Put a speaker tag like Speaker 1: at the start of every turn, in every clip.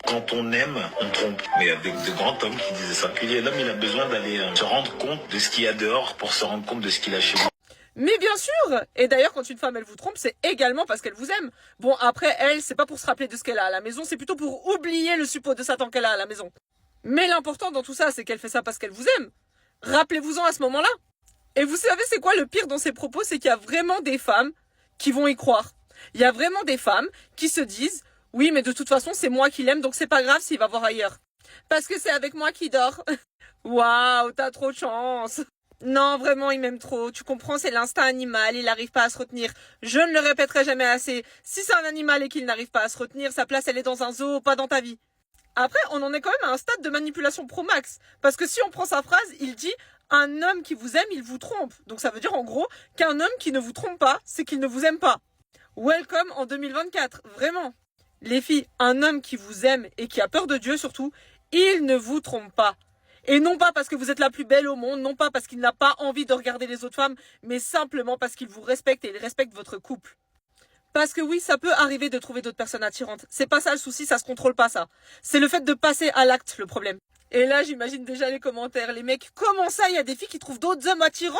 Speaker 1: Quand on aime, on trompe. Mais il y a de grands hommes qui disaient ça. Puis l'homme, il a besoin d'aller se rendre compte de ce qu'il y a dehors pour se rendre compte de ce qu'il a chez lui.
Speaker 2: Mais bien sûr. Et d'ailleurs, quand une femme, elle vous trompe, c'est également parce qu'elle vous aime. Bon, après, elle, c'est pas pour se rappeler de ce qu'elle a à la maison, c'est plutôt pour oublier le suppôt de Satan qu'elle a à la maison. Mais l'important dans tout ça, c'est qu'elle fait ça parce qu'elle vous aime. Rappelez-vous-en à ce moment-là. Et vous savez, c'est quoi le pire dans ces propos? C'est qu'il y a vraiment des femmes qui vont y croire. Il y a vraiment des femmes qui se disent « Oui, mais de toute façon, c'est moi qui l'aime, donc c'est pas grave s'il va voir ailleurs. Parce que c'est avec moi qu'il dort. » Waouh, t'as trop de chance. Non, vraiment, il m'aime trop. Tu comprends, c'est l'instinct animal, il n'arrive pas à se retenir. Je ne le répéterai jamais assez. Si c'est un animal et qu'il n'arrive pas à se retenir, sa place, elle est dans un zoo, pas dans ta vie. Après, on en est quand même à un stade de manipulation pro-max. Parce que si on prend sa phrase, il dit « Un homme qui vous aime, il vous trompe ». Donc ça veut dire en gros qu'un homme qui ne vous trompe pas, c'est qu'il ne vous aime pas. Welcome en 2024, vraiment. Les filles, un homme qui vous aime et qui a peur de Dieu surtout, il ne vous trompe pas. Et non pas parce que vous êtes la plus belle au monde, non pas parce qu'il n'a pas envie de regarder les autres femmes, mais simplement parce qu'il vous respecte et il respecte votre couple. Parce que oui, ça peut arriver de trouver d'autres personnes attirantes. C'est pas ça le souci, ça se contrôle pas ça. C'est le fait de passer à l'acte le problème. Et là, j'imagine déjà les commentaires. Les mecs, comment ça, il y a des filles qui trouvent d'autres hommes attirants?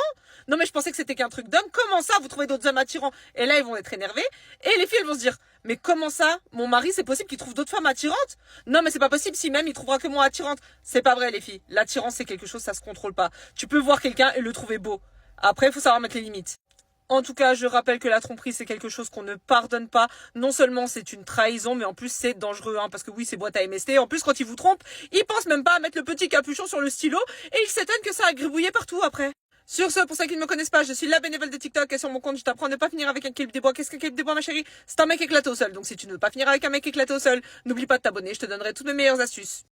Speaker 2: Non mais je pensais que c'était qu'un truc d'homme. Comment ça, vous trouvez d'autres hommes attirants? Et là, ils vont être énervés. Et les filles, elles vont se dire, mais comment ça, mon mari, c'est possible qu'il trouve d'autres femmes attirantes? Non mais c'est pas possible, si même il trouvera que moi attirante. C'est pas vrai les filles. L'attirance, c'est quelque chose, ça se contrôle pas. Tu peux voir quelqu'un et le trouver beau. Après, il faut savoir mettre les limites. En tout cas, je rappelle que la tromperie, c'est quelque chose qu'on ne pardonne pas. Non seulement c'est une trahison, mais en plus c'est dangereux, hein, parce que oui, c'est boîte à MST. En plus, quand ils vous trompent, ils pensent même pas à mettre le petit capuchon sur le stylo, et ils s'étonnent que ça a gribouillé partout après. Sur ce, pour ceux qui ne me connaissent pas, je suis la bénévole de TikTok, et sur mon compte, je t'apprends à ne pas finir avec un clip des bois. Qu'est-ce qu'un clip des bois, ma chérie? C'est un mec éclaté au sol. Donc si tu ne veux pas finir avec un mec éclaté au sol, n'oublie pas de t'abonner, je te donnerai toutes mes meilleures astuces.